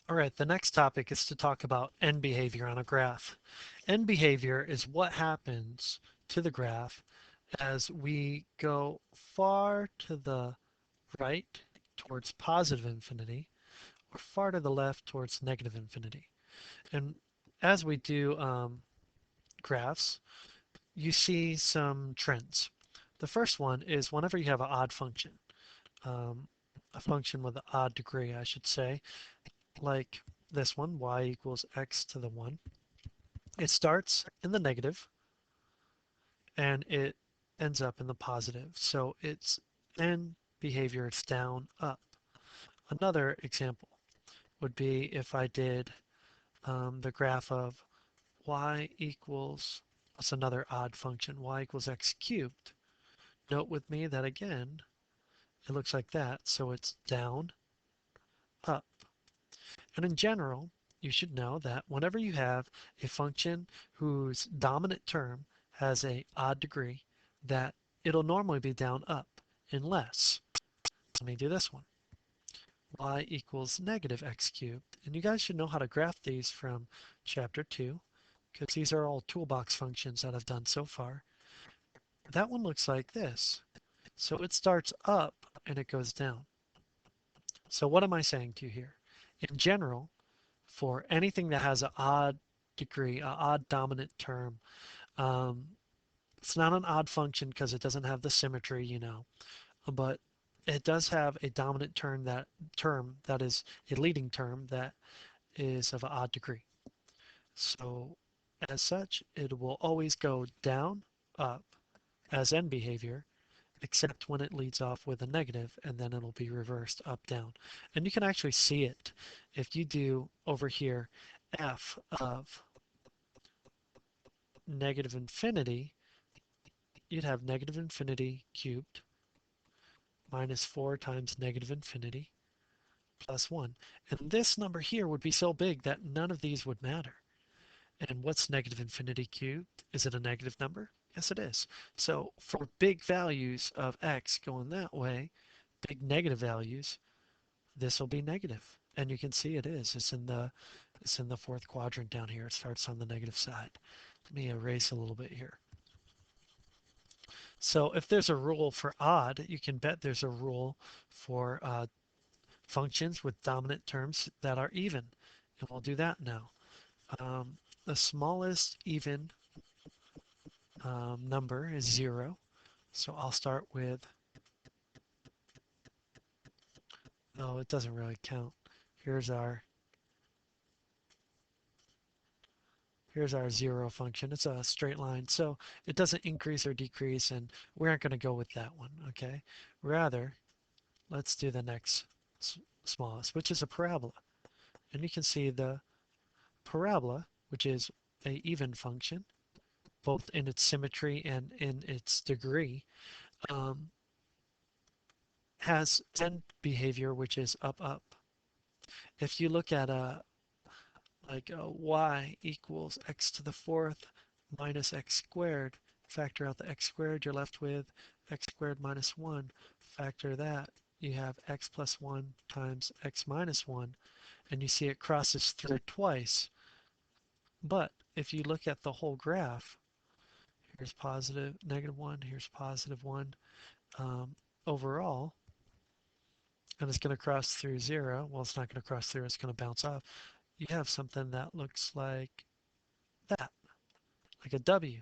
All right, the next topic is to talk about end behavior on a graph. End behavior is what happens to the graph as we go far to the right towards positive infinity or far to the left towards negative infinity. And as we do graphs, you see some trends. The first one is whenever you have an odd function, um, a function with an odd degree, I should say, like this one, y equals x to the 1. It starts in the negative and it ends up in the positive. So it's end behavior, it's down, up. Another example would be if I did the graph of y equals, what's another odd function, y equals x cubed. Note with me that again, it looks like that. So it's down, up. And in general, you should know that whenever you have a function whose dominant term has a odd degree, that it'll normally be down up unless, let me do this one, y equals negative x cubed. And you guys should know how to graph these from chapter 2 because these are all toolbox functions that I've done so far. That one looks like this. So it starts up and it goes down. So what am I saying to you here? In general, for anything that has an odd degree, an odd dominant term. Um, it's not an odd function because it doesn't have the symmetry, but it does have a dominant term that is a leading term that is of an odd degree. So as such, it will always go down, up as end behavior, except when it leads off with a negative, and then it'll be reversed up, down. And you can actually see it if you do over here f of negative infinity, you'd have negative infinity cubed minus 4 times negative infinity plus 1. And this number here would be so big that none of these would matter. And what's negative infinity cubed? Is it a negative number? Yes, it is. So for big values of x going that way, big negative values, this will be negative. And you can see it is. It's in the fourth quadrant down here. It starts on the negative side. Let me erase a little bit here. So if there's a rule for odd, you can bet there's a rule for functions with dominant terms that are even. And we'll do that now. Um, the smallest even number is 0. So I'll start with, no, it doesn't really count. Here's our here's our 0 function. It's a straight line, so it doesn't increase or decrease, and we aren't going to go with that one, okay? Rather, let's do the next smallest, which is a parabola. And you can see the parabola, which is a even function, both in its symmetry and in its degree, um, has end behavior, which is up, up. If you look at a y equals x to the fourth minus x squared, factor out the x squared, you're left with x squared minus 1. Factor that, you have x plus 1 times x minus 1, and you see it crosses through twice. But if you look at the whole graph, here's positive, negative 1, here's positive 1. Um, Overall, and it's going to cross through 0. Well, it's not going to cross through, it's going to bounce off. You have something that looks like that, like a W.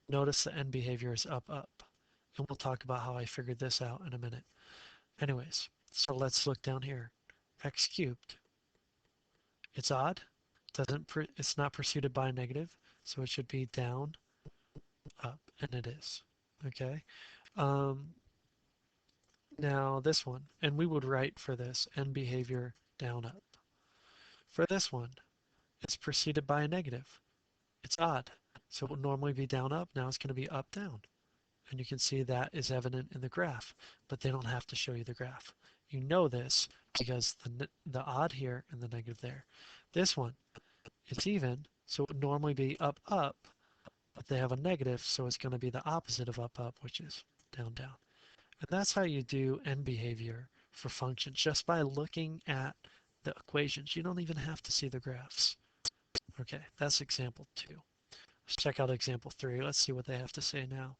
Notice the end behavior is up, up. And we'll talk about how I figured this out in a minute. Anyways, so let's look down here. X cubed. It's odd. It's not preceded by a negative, so it should be down, up, and it is. Okay. Um, Now this one, and we would write for this end behavior down, up. For this one, it's preceded by a negative. It's odd. So it would normally be down, up. Now it's going to be up, down. And you can see that is evident in the graph, but they don't have to show you the graph. You know this because the odd here and the negative there. This one, it's even, so it would normally be up, up, but they have a negative, so it's going to be the opposite of up, up, which is down, down. And that's how you do end behavior for functions, just by looking at the equations. You don't even have to see the graphs. Okay, that's example 2. Let's check out example 3. Let's see what they have to say now.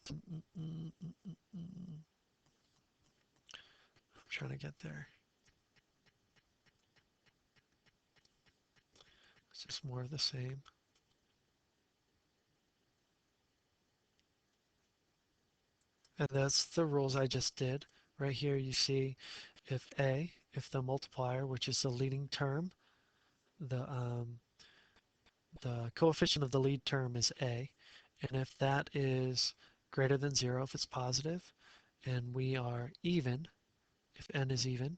I'm trying to get there. It's just more of the same. And that's the rules I just did. Right here you see if the multiplier, which is the leading term, the coefficient of the lead term is A, and if that is greater than 0, if it's positive, and we are even, if n is even,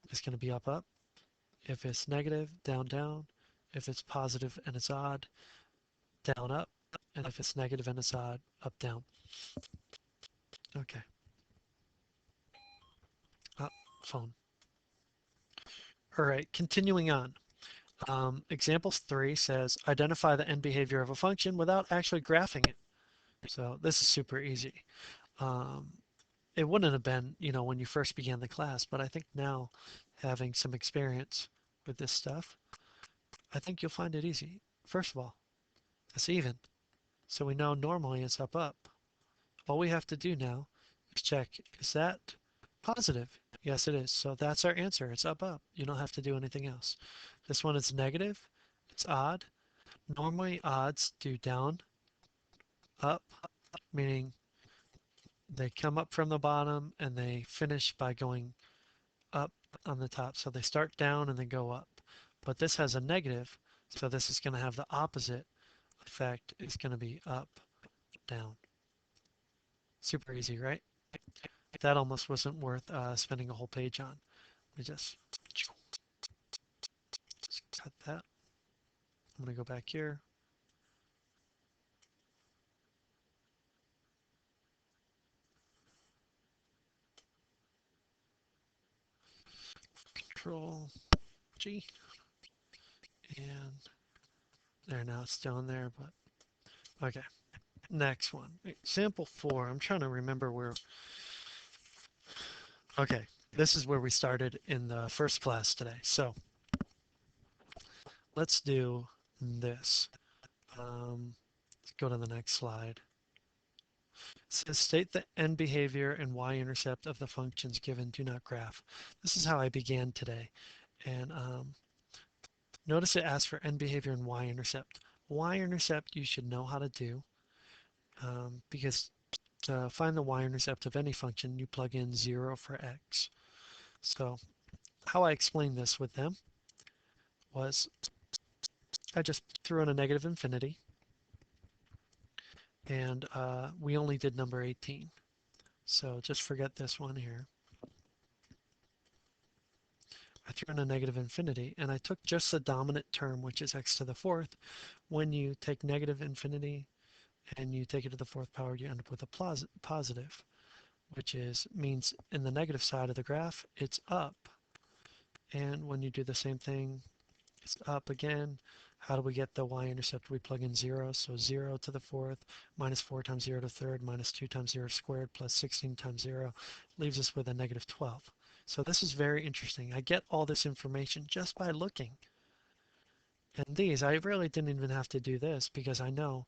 it's going to be up, up. If it's negative, down, down. If it's positive and it's odd, down, up. And if it's negative and it's odd, up, down. Okay. Oh, phone. All right, continuing on. Example 3 says, identify the end behavior of a function without actually graphing it. So this is super easy. Um, it wouldn't have been, when you first began the class, but I think now, having some experience with this stuff, I think you'll find it easy. First of all, it's even. So we know normally it's up, up. All we have to do now is check, is that positive? Yes, it is. So that's our answer. It's up, up. You don't have to do anything else. This one is negative. It's odd. Normally odds do down, up, meaning they come up from the bottom and they finish by going up on the top. So they start down and then go up. But this has a negative, so this is going to have the opposite effect. It's going to be up, down. Super easy, right? That almost wasn't worth spending a whole page on. We just cut that. I'm going to go back here. Control G. And there, now it's down there, but okay. Next one. Example 4. I'm trying to remember where. Okay, this is where we started in the first class today. So let's do this. Let's go to the next slide. It says state the end behavior and y-intercept of the functions given. Do not graph. This is how I began today. And notice it asks for end behavior and y-intercept. Y-intercept you should know how to do because to find the y-intercept of any function, you plug in 0 for x. So how I explained this with them was I just threw in a negative infinity, and we only did number 18. So just forget this one here. I threw in a negative infinity, and I took just the dominant term, which is x to the fourth. When you take negative infinity and you take it to the fourth power, you end up with a positive, which means in the negative side of the graph, it's up. And when you do the same thing, it's up again. How do we get the y-intercept? We plug in 0, so 0 to the fourth, minus 4 times 0 to the third, minus 2 times 0 squared, plus 16 times 0, leaves us with a negative 12. So this is very interesting. I get all this information just by looking. And these, I really didn't even have to do this because I know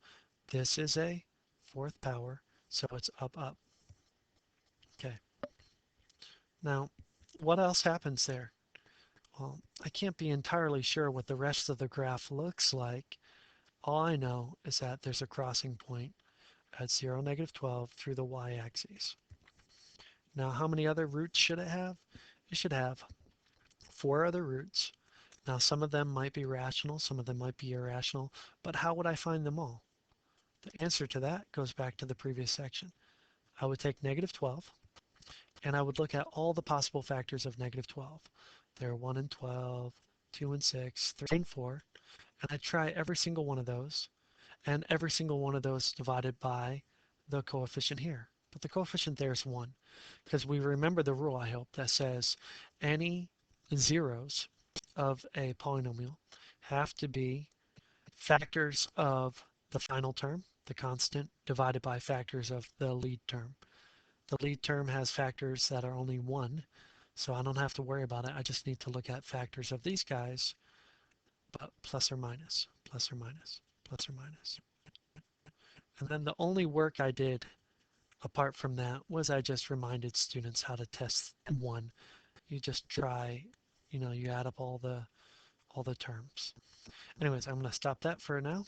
this is a fourth power, so it's up, up. Okay. Now, what else happens there? Well, I can't be entirely sure what the rest of the graph looks like. All I know is that there's a crossing point at 0, negative 12 through the y-axis. Now, how many other roots should it have? It should have 4 other roots. Now, some of them might be rational, some of them might be irrational, but how would I find them all? The answer to that goes back to the previous section. I would take negative 12, and I would look at all the possible factors of negative 12. There are 1 and 12, 2 and 6, 3 and 4, and I'd try every single one of those, and every single one of those divided by the coefficient here. But the coefficient there is 1, because we remember the rule, I hope, that says any zeros of a polynomial have to be factors of the final term, the constant, divided by factors of the lead term. The lead term has factors that are only 1, So I don't have to worry about it. I just need to look at factors of these guys, but plus or minus, plus or minus, plus or minus. And then the only work I did apart from that was I just reminded students how to test one. You just try, you add up all the terms. Anyways, I'm going to stop that for now.